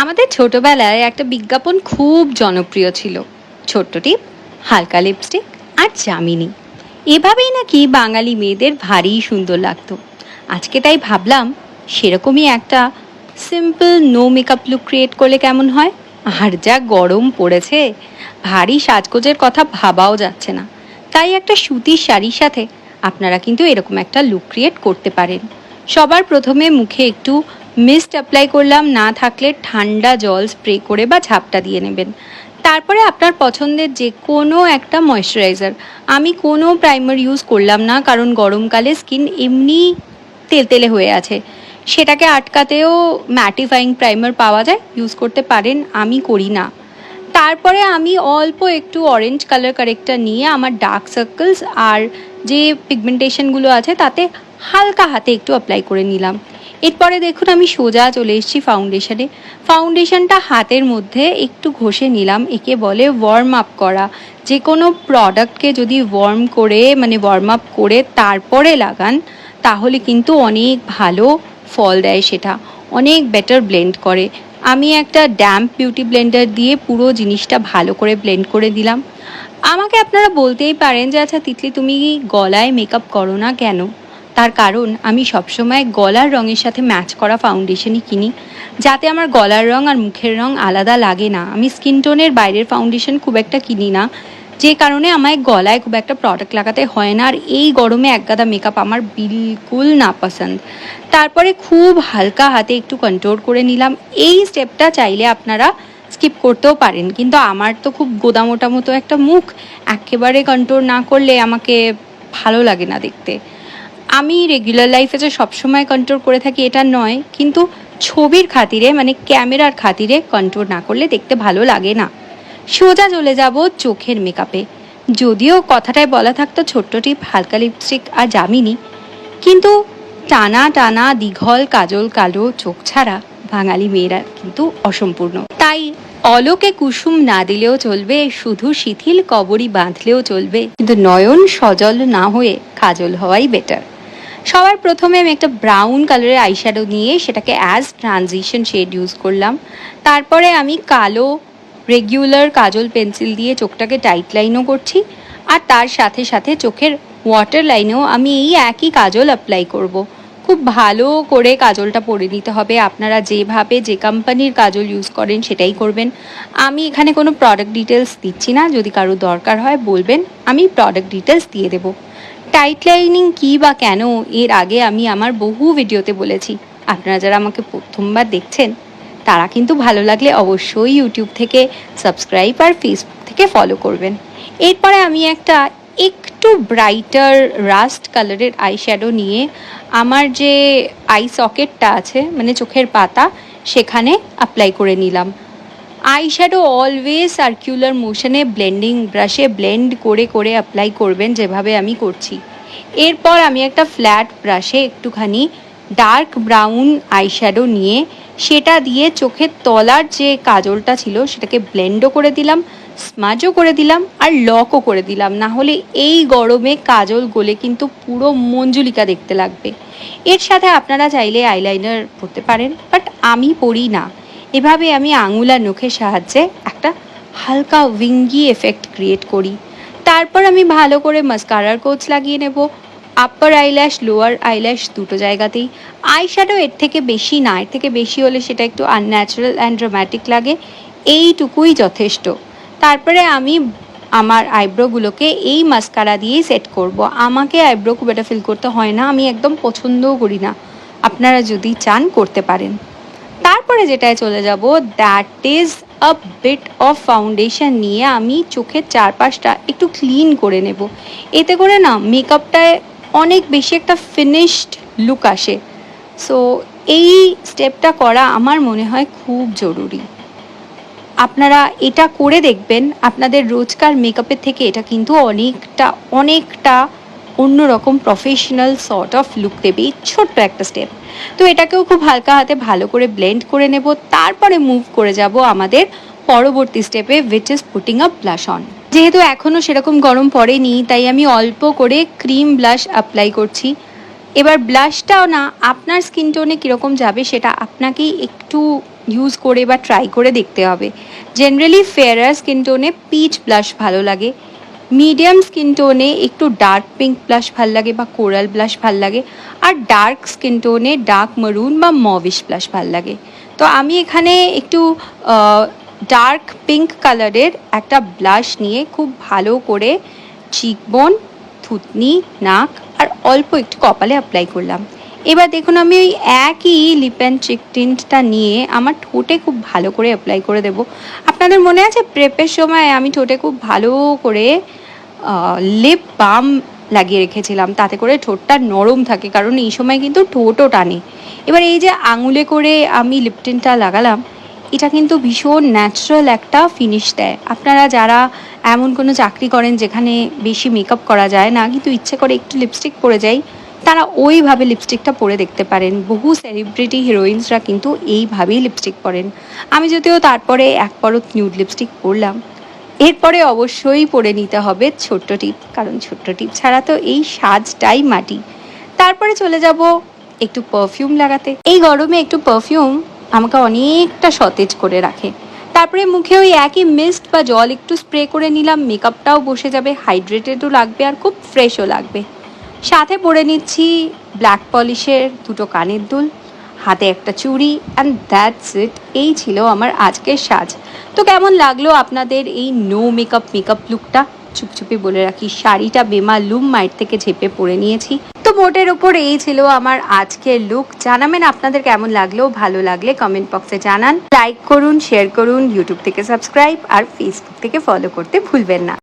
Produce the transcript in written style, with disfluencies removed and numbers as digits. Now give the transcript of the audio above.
আমাদের ছোটবেলায় একটা বিজ্ঞাপন খুব জনপ্রিয় ছিল। ছোট্ট টিপ, হালকা লিপস্টিক আর যামিনী, এভাবেই নাকি বাঙালি মেয়েদের ভারী সুন্দর লাগতো। আজকে তাই ভাবলাম সেরকমই একটা simple no makeup look create করলে কেমন হয়। আর যা গরম পড়েছে, ভারী সাজগোজের কথা ভাবাও যাচ্ছে না। তাই একটা সুতির শাড়ির সাথে আপনারা কিন্তু এরকম একটা লুক ক্রিয়েট করতে পারেন। সবার প্রথমে মুখে একটু মিস্ট অ্যাপ্লাই করলাম, না থাকলে ঠান্ডা জল স্প্রে করে বা ঝাপটা দিয়ে নেবেন। তারপরে আপনার পছন্দের যে কোনো একটা ময়শ্চারাইজার, আমি কোনো প্রাইমার ইউজ করলাম না, কারণ গরমকালে স্কিন এমনি তেলতেলে হয়ে আছে, সেটাকে আটকাতেও ম্যাটিফাইং প্রাইমার পাওয়া যায়, ইউজ করতে পারেন, আমি করি না। তারপরে আমি অল্প একটু অরেঞ্জ কালার কারেক্টার নিয়ে আমার ডার্ক সার্কেলস আর যে পিগমেন্টেশনগুলো আছে তাতে হালকা হাতে একটু অ্যাপ্লাই করে নিলাম। এরপরে দেখুন আমি সোজা চলে এসেছি ফাউন্ডেশনে। ফাউন্ডেশনটা হাতের মধ্যে একটু ঘষে নিলাম। একে বলে ওয়ার্ম আপ করা। যে কোনো প্রোডাক্টকে যদি ওয়ার্ম আপ করে তারপরে লাগান, তাহলে কিন্তু অনেক ভালো ফল দেয়, সেটা অনেক বেটার ব্লেন্ড করে। আমি একটা ড্যাম্প বিউটি ব্লেন্ডার দিয়ে পুরো জিনিসটা ভালো করে ব্লেন্ড করে দিলাম। আমাকে আপনারা বলতেই পারেন যে আচ্ছা তিতলি, তুমি গলায় মেকআপ করো না কেন? তার কারণ আমি সবসময় গলার রঙের সাথে ম্যাচ করা ফাউন্ডেশনই কিনি, যাতে আমার গলার রঙ আর মুখের রঙ আলাদা লাগে না। আমি স্কিন টোনের বাইরের ফাউন্ডেশন খুব একটা কিনি না, যে কারণে আমায় গলায় খুব একটা প্রোডাক্ট লাগাতে হয় না। আর এই গরমে একগাদা মেকআপ আমার বিলকুল না পছন্দ। তারপরে খুব হালকা হাতে একটু কন্ট্রোল করে নিলাম। এই স্টেপটা চাইলে আপনারা স্কিপ করতেও পারেন, কিন্তু আমার তো খুব গোদামোটা মতো একটা মুখ, একেবারে কন্ট্রোল না করলে আমাকে ভালো লাগে না দেখতে। আমি রেগুলার লাইফে যে সবসময় কন্ট্রোল করে থাকি এটা নয়, কিন্তু ছবির খাতিরে ক্যামেরার খাতিরে কন্ট্রোল না করলে দেখতে ভালো লাগে না। সোজা চলে যাব চোখের মেকআপে। যদিও কথাটায় বলা থাকতো ছোট্ট টিপ, হালকা লিপস্টিক আর যামিনী, কিন্তু টানা টানা দীঘল কাজল কালো চোখ ছাড়া বাঙালি মেয়েরা কিন্তু অসম্পূর্ণ। তাই অলোকে কুসুম না দিলেও চলবে, শুধু শিথিল কবরী বাঁধলেও চলবে, কিন্তু নয়ন সজল না হয়ে কাজল হওয়াই বেটার। সবার প্রথমে আমি একটা ব্রাউন কালারের আইশ্যাডো নিয়ে সেটাকে অ্যাজ ট্রানজিশন শেড ইউজ করলাম। তারপরে আমি কালো রেগুলার কাজল পেন্সিল দিয়ে চোখটাকে টাইট লাইনও করছি, আর তার সাথে সাথে চোখের ওয়াটার লাইনেও আমি এই একই কাজল অ্যাপ্লাই করব। খুব ভালো করে কাজলটা পরে নিতে হবে। আপনারা যেভাবে যে কোম্পানির কাজল ইউজ করেন সেটাই করবেন। আমি এখানে কোনো প্রোডাক্ট ডিটেলস দিচ্ছি না, যদি কারো দরকার হয় বলবেন, আমি প্রোডাক্ট ডিটেলস দিয়ে দেবো। টাইট লাইনিং কী বা কেন, এর আগে আমি আমার বহু ভিডিওতে বলেছি। আপনারা যারা আমাকে প্রথমবার দেখছেন তারা কিন্তু ভালো লাগলে অবশ্যই ইউটিউব থেকে সাবস্ক্রাইব আর ফেসবুক থেকে ফলো করবেন। এরপরে আমি একটা একটু ব্রাইটার রাস্ট কালারের আইশ্যাডো নিয়ে আমার যে আই সকেটটা আছে, চোখের পাতা, সেখানে অ্যাপ্লাই করে নিলাম। আইশ্যাডো অলওয়েজ সার্কুলার মোশনে ব্লেন্ডিং ব্রাশে ব্লেন্ড করে করে অ্যাপ্লাই করবেন, যেভাবে আমি করছি। এরপর আমি একটা ফ্ল্যাট ব্রাশে একটুখানি ডার্ক ব্রাউন আইশ্যাডো নিয়ে সেটা দিয়ে চোখের তলার যে কাজলটা ছিল সেটাকে ব্লেন্ডও করে দিলাম, স্মাজও করে দিলাম আর লকও করে দিলাম। না হলে এই গরমে কাজল গলে কিন্তু পুরো মঞ্জুলিকা দেখতে লাগবে। এর সাথে আপনারা চাইলে আইলাইনার পরতে পারেন, বাট আমি পরি না। এভাবে আমি আঙুল আর নখের সাহায্যে একটা হালকা উইঙ্গি এফেক্ট ক্রিয়েট করি। তারপর আমি ভালো করে মাস্কারার কোচ লাগিয়ে নেব, আপার আইল্যাশ লোয়ার আইল্যাশ দুটো জায়গাতেই। আইশ্যাডো এর থেকে বেশি না, এর থেকে বেশি হলে সেটা একটু আনন্যাচারাল অ্যান্ড ড্রামাটিক লাগে, এইটুকুই যথেষ্ট। তারপরে আমি আমার আইব্রোগুলোকে এই মাস্কারা দিয়েই সেট করব। আমাকে আইব্রো খুব একটা ফিল করতে হয় না, আমি একদম পছন্দও করি না, আপনারা যদি চান করতে পারেন। তারপরে যেটায় চলে যাব, that is a bit of foundation নিয়ে আমি চোখের চারপাশটা একটু ক্লিন করে নেব। এতে করে না মেকআপটায় অনেক বেশি একটা ফিনিশড লুক আসে। সো এই স্টেপটা করা আমার মনে হয় খুব জরুরি। আপনারা এটা করে দেখবেন, আপনাদের রোজকার মেকআপের থেকে এটা কিন্তু অনেকটা অন্যরকম প্রফেশনাল সর্ট অফ লুক দেবে এই ছোট্ট একটা স্টেপ। তো এটাকেও খুব হালকা হাতে ভালো করে ব্লেন্ড করে নেব। তারপরে মুভ করে যাব আমাদের পরবর্তী স্টেপে, which is putting up blush on. যেহেতু এখনও সেরকম গরম পড়েনি, তাই আমি অল্প করে ক্রিম ব্লাশ অ্যাপ্লাই করছি। এবার ব্লাশটাও না আপনার স্কিন টোনে কীরকম যাবে সেটা আপনাকেই একটু ইউজ করে বা ট্রাই করে দেখতে হবে। জেনারেলি ফেয়ারার স্কিন টোনে পিচ ব্লাশ ভালো লাগে, মিডিয়াম স্কিন টোনে একটু ডার্ক পিঙ্ক ব্লাশ ভালো লাগে বা কোরাল ব্লাশ ভালো লাগে, আর ডার্ক স্কিন টোনে ডার্ক মারুন বা মভিশ ব্লাশ ভালো লাগে। তো আমি এখানে একটু ডার্ক পিঙ্ক কালারের একটা ব্লাশ নিয়ে খুব ভালো করে চিকবোন, থুতনি, নাক আর অল্প একটু কপালে অ্যাপ্লাই করলাম। এবার দেখুন আমি ওই একই লিপ অ্যান্ড চিক টিন্টটা নিয়ে আমার ঠোঁটে খুব ভালো করে অ্যাপ্লাই করে দেব। আপনাদের মনে আছে প্রেপের সময় আমি ঠোঁটে খুব ভালো করে লিপ বাম লাগিয়ে রেখেছিলাম, তাতে করে ঠোঁটটা নরম থাকে, কারণ এই সময় কিন্তু ঠোঁটও টানে। এবার এই যে আঙুলে করে আমি লিপ টিন্টটা লাগালাম, এটা কিন্তু ভীষণ ন্যাচারাল একটা ফিনিশ দেয়। আপনারা যারা এমন কোনো চাকরি করেন যেখানে বেশি মেকআপ করা যায় না, কিন্তু ইচ্ছে করে একটু লিপস্টিক পরে যাই, তারা ওইভাবে লিপস্টিকটা পরে দেখতে পারেন। বহু সেলিব্রিটি হিরোইন্সরা কিন্তু এইভাবেই লিপস্টিক পরেন। আমি যদিও তারপরে এক পরত নিউড লিপস্টিক পরলাম। এরপরে অবশ্যই পরে নিতে হবে ছোট্ট টিপ, কারণ ছোট্ট টিপ ছাড়া তো এই সাজটাই মাটি। তারপরে চলে যাব একটু পারফিউম লাগাতে। এই গরমে একটু পারফিউম আমাকে অনেকটা সতেজ করে রাখে। তারপরে মুখে ওই একই মিস্ট বা জল একটু স্প্রে করে নিলাম, মেকআপটাও বসে যাবে, হাইড্রেটেডও লাগবে আর খুব ফ্রেশও লাগবে। সাথে পরে নিচ্ছি ব্ল্যাক পলিশের দুটো কানের দুল, হাতে একটা চুড়ি, অ্যান্ড দ্যাটস ইট। এই ছিল আমার আজকের সাজ। তো কেমন লাগলো আপনাদের এই নো মেকআপ লুকটা? চুপচুপি বলে রাখি, শাড়িটা বেমালুম মায়ের থেকে ঝেপে পরে নিয়েছি। তো মোটের ওপর এই ছিল আমার আজকের লুক। জানাবেন আপনাদের কেমন লাগলো, ভালো লাগলে কমেন্ট বক্সে জানান, লাইক করুন, শেয়ার করুন, ইউটিউব থেকে সাবস্ক্রাইব আর ফেসবুক থেকে ফলো করতে ভুলবেন না।